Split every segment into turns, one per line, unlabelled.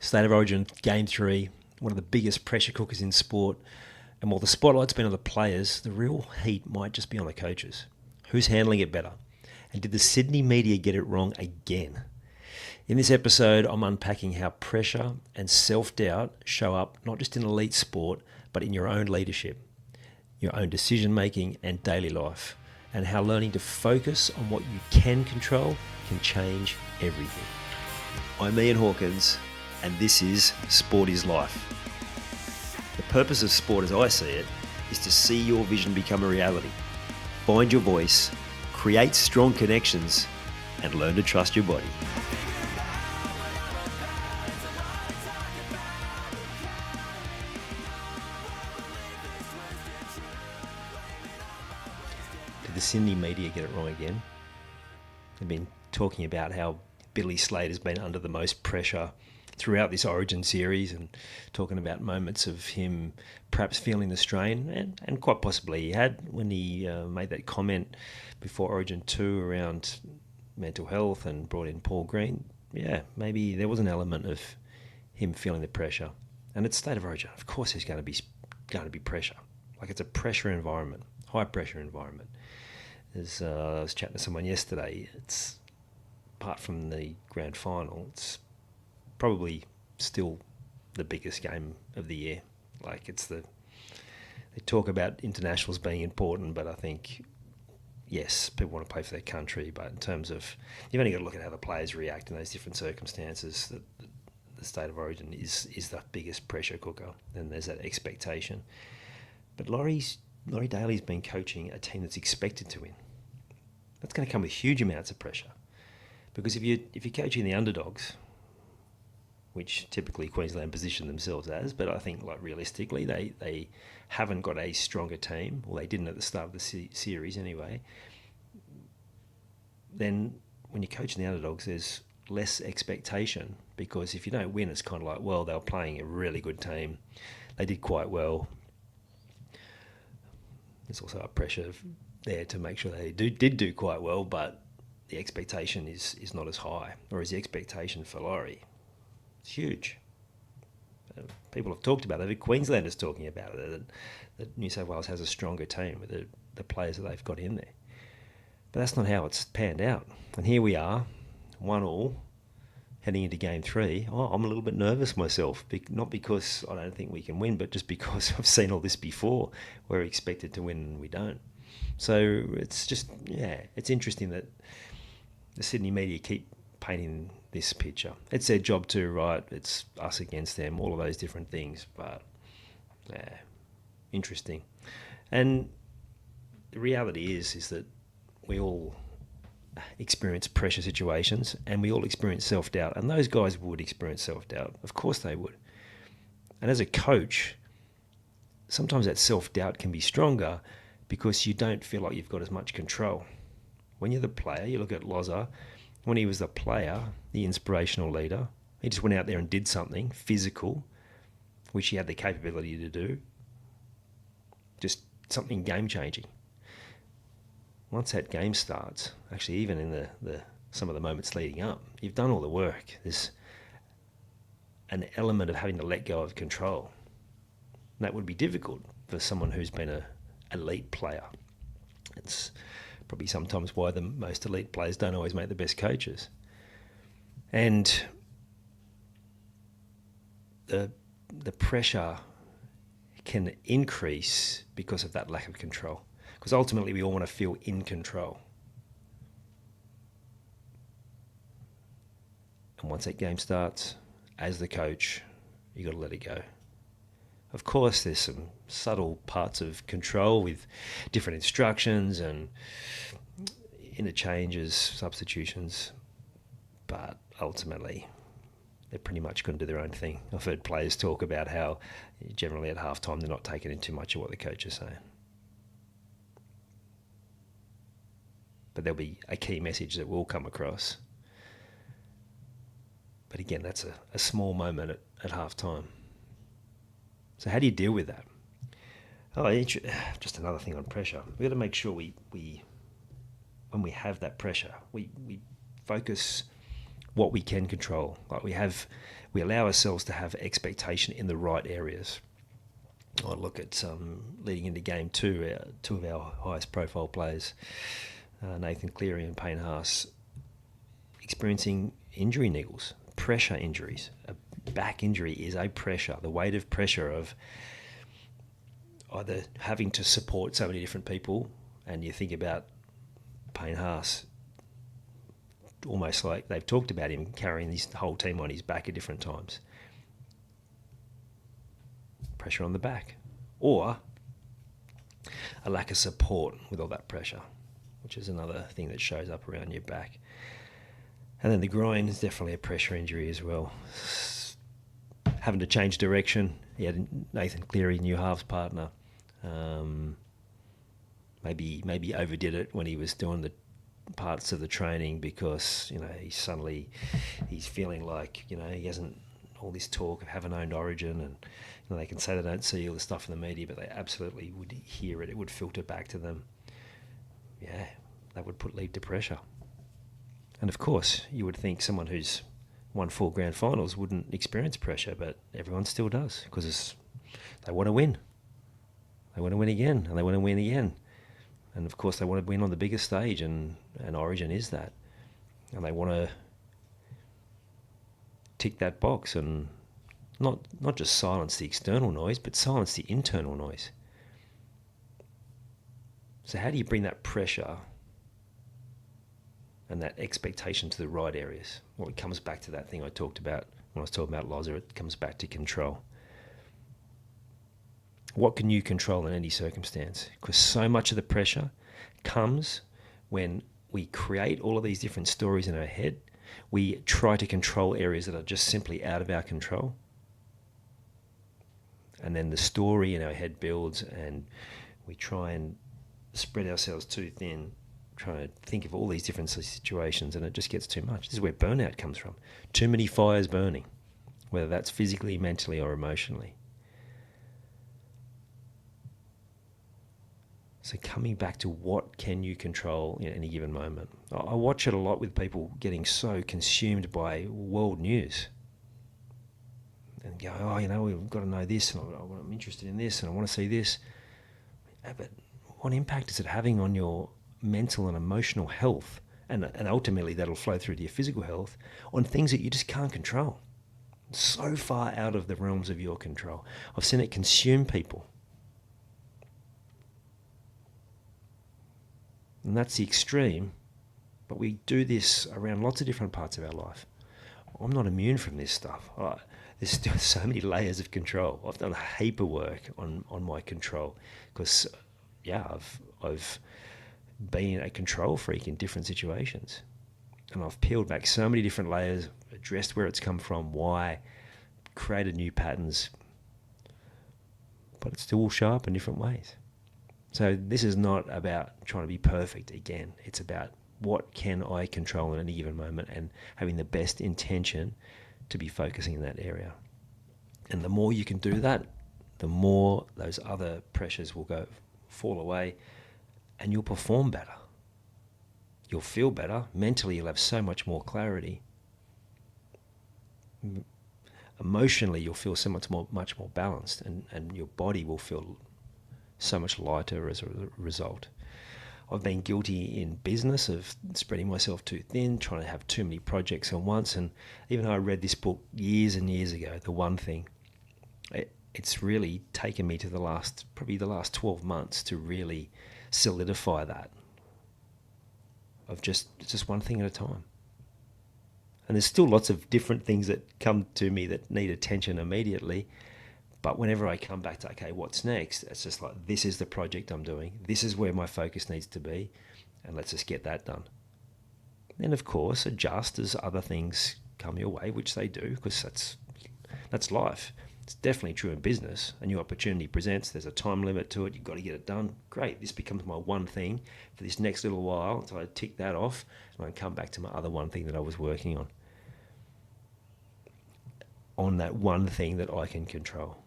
State of Origin, Game 3, one of the biggest pressure cookers in sport. And while the spotlight's been on the players, the real heat might just be on the coaches. Who's handling it better? And did the Sydney media get it wrong again? In this episode, I'm unpacking how pressure and self-doubt show up not just in elite sport, but in your own leadership, your own decision-making and daily life, and how learning to focus on what you can control can change everything. I'm Ian Hawkins, and this is Sport is Life. The purpose of sport, as I see it, is to see your vision become a reality, find your voice, create strong connections, and learn to trust your body. Did the Sydney media get it wrong again? They've been talking about how Billy Slater's been under the most pressure throughout this Origin series and talking about moments of him perhaps feeling the strain, and quite possibly he had when he made that comment before Origin 2 around mental health and brought in Paul Green. Yeah, maybe there was an element of him feeling the pressure. And it's State of Origin, of course there's going to be pressure. Like, it's a pressure environment, high pressure environment. As I was chatting to someone yesterday, it's, apart from the grand final, it's probably still the biggest game of the year. Like, they talk about internationals being important, but I think, yes, people want to play for their country, but in terms of, you've only got to look at how the players react in those different circumstances. The State of Origin is the biggest pressure cooker, and there's that expectation. But Laurie Daly's been coaching a team that's expected to win. That's going to come with huge amounts of pressure, because if you're coaching the underdogs, which typically Queensland position themselves as, but I think, like, realistically they haven't got a stronger team, or they didn't at the start of the series anyway, then when you're coaching the underdogs, there's less expectation, because if you don't win, it's kind of like, well, they were playing a really good team, they did quite well. There's also a pressure there to make sure they did do quite well, but the expectation is not as high. Whereas the expectation for Laurie, it's huge. People have talked about it. Queenslanders talking about it, that New South Wales has a stronger team with the players that they've got in there. But that's not how it's panned out. And here we are, 1-1, heading into Game 3. I'm a little bit nervous myself, not because I don't think we can win, but just because I've seen all this before. We're expected to win and we don't. So it's just, it's interesting that the Sydney media keep painting this picture. It's their job too, right? It's us against them, all of those different things. But, interesting. And the reality is that we all experience pressure situations, and we all experience self-doubt. And those guys would experience self-doubt. Of course they would. And as a coach, sometimes that self-doubt can be stronger because you don't feel like you've got as much control. When you're the player, you look at Loza, when he was the player, the inspirational leader, he just went out there and did something physical, which he had the capability to do. Just something game-changing. Once that game starts, actually even in the some of the moments leading up, you've done all the work. There's an element of having to let go of control. And that would be difficult for someone who's been an elite player. It's probably sometimes why the most elite players don't always make the best coaches. And the pressure can increase because of that lack of control. Because ultimately we all want to feel in control. And once that game starts, as the coach, you got to let it go. Of course, there's some subtle parts of control with different instructions and interchanges, substitutions, but ultimately they're pretty much going to do their own thing. I've heard players talk about how generally at halftime they're not taking in too much of what the coach is saying. But there'll be a key message that will come across. But again, that's a small moment at halftime. So how do you deal with that? Just another thing on pressure. We've got to make sure we when we have that pressure, we focus what we can control. Like we allow ourselves to have expectation in the right areas. I look at leading into game two of our highest profile players, Nathan Cleary and Payne Haas, experiencing injury niggles, pressure injuries. A back injury is a pressure, the weight of pressure of either having to support so many different people, and you think about Payne Haas, almost like they've talked about him carrying this whole team on his back at different times. Pressure on the back, or a lack of support with all that pressure, which is another thing that shows up around your back. And then the groin is definitely a pressure injury as well. Having to change direction. He had Nathan Cleary, new halves partner. Maybe overdid it when he was doing the parts of the training, because he's feeling like he hasn't, all this talk of having owned Origin, and they can say they don't see all the stuff in the media, but they absolutely would hear it. It would filter back to them. Yeah, that would lead to pressure. And of course, you would think someone who's won 4 grand finals wouldn't experience pressure, but everyone still does, because they want to win. They want to win again, and they want to win again. And of course, they want to win on the biggest stage, and Origin is that. And they want to tick that box and not just silence the external noise, but silence the internal noise. So how do you bring that pressure and that expectation to the right areas? Well, it comes back to that thing I talked about when I was talking about Loza. It comes back to control. What can you control in any circumstance? Because so much of the pressure comes when we create all of these different stories in our head. We try to control areas that are just simply out of our control. And then the story in our head builds, and we try and spread ourselves too thin, trying to think of all these different situations, and it just gets too much. This is where burnout comes from. Too many fires burning, whether that's physically, mentally, or emotionally. So coming back to what can you control in any given moment. I watch it a lot with people getting so consumed by world news. And go, we've got to know this, and I'm interested in this, and I want to see this. But what impact is it having on your mental and emotional health? And ultimately that'll flow through to your physical health, on things that you just can't control. So far out of the realms of your control. I've seen it consume people. And that's the extreme, but we do this around lots of different parts of our life. I'm not immune from this stuff. There's still so many layers of control. I've done a heap of work on my control, because I've been a control freak in different situations, and I've peeled back so many different layers, addressed where it's come from, why, created new patterns, but it's still show up in different ways. So this is not about trying to be perfect again. It's about what can I control in any given moment, and having the best intention to be focusing in that area. And the more you can do that, the more those other pressures will fall away, and you'll perform better. You'll feel better. Mentally, you'll have so much more clarity. Emotionally, you'll feel so much more balanced, and your body will feel so much lighter as a result. I've been guilty in business of spreading myself too thin, trying to have too many projects at once. And even though I read this book years and years ago, The One Thing, it's really taken me to probably the last 12 months to really solidify that, of just one thing at a time. And there's still lots of different things that come to me that need attention immediately. But whenever I come back to, okay, what's next? It's just like, this is the project I'm doing. This is where my focus needs to be. And let's just get that done. Then, of course, adjust as other things come your way, which they do, because that's life. It's definitely true in business. A new opportunity presents. There's a time limit to it. You've got to get it done. Great. This becomes my one thing for this next little while until I tick that off, and I come back to my other one thing that I was working on that one thing that I can control.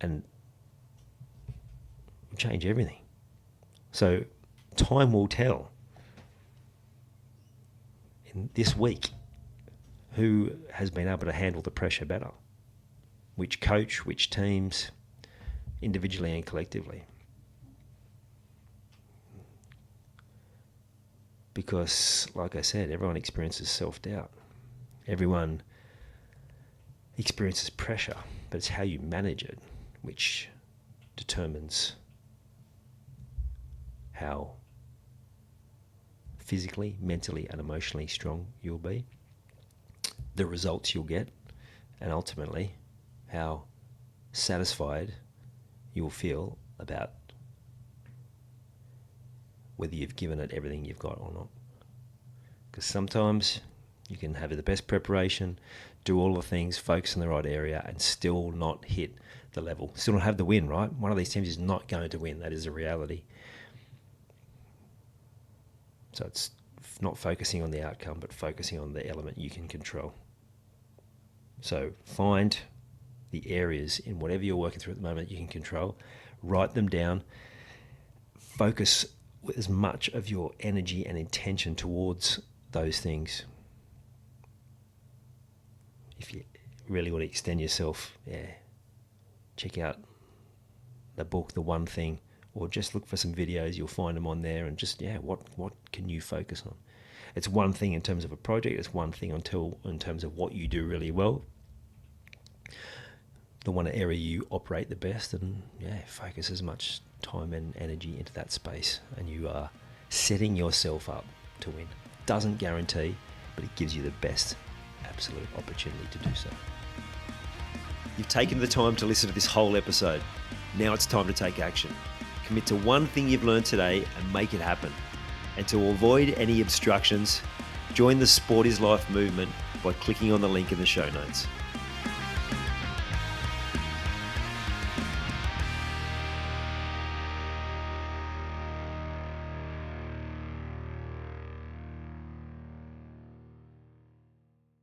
And change everything. So time will tell in this week, who has been able to handle the pressure better? Which coach, which teams, individually and collectively? Because, like I said, everyone experiences self-doubt. Everyone experiences pressure, but it's how you manage it which determines how physically, mentally, and emotionally strong you'll be, the results you'll get, and ultimately how satisfied you'll feel about whether you've given it everything you've got or not. Because sometimes you can have the best preparation, do all the things, focus in the right area, and still not hit the level, still not have the win, right? One of these teams is not going to win. That is a reality. So it's not focusing on the outcome, but focusing on the element you can control. So find the areas in whatever you're working through at the moment you can control, write them down, focus with as much of your energy and intention towards those things. If you really want to extend yourself, check out the book, The One Thing, or just look for some videos. You'll find them on there, and just, what can you focus on? It's one thing in terms of a project. It's one thing in terms of what you do really well, the one area you operate the best, and focus as much time and energy into that space, and you are setting yourself up to win. Doesn't guarantee, but it gives you the best absolute opportunity to do so. You've taken the time to listen to this whole episode. Now it's time to take action. Commit to one thing you've learned today and make it happen. And to avoid any obstructions, join the Sport is Life movement by clicking on the link in the show notes.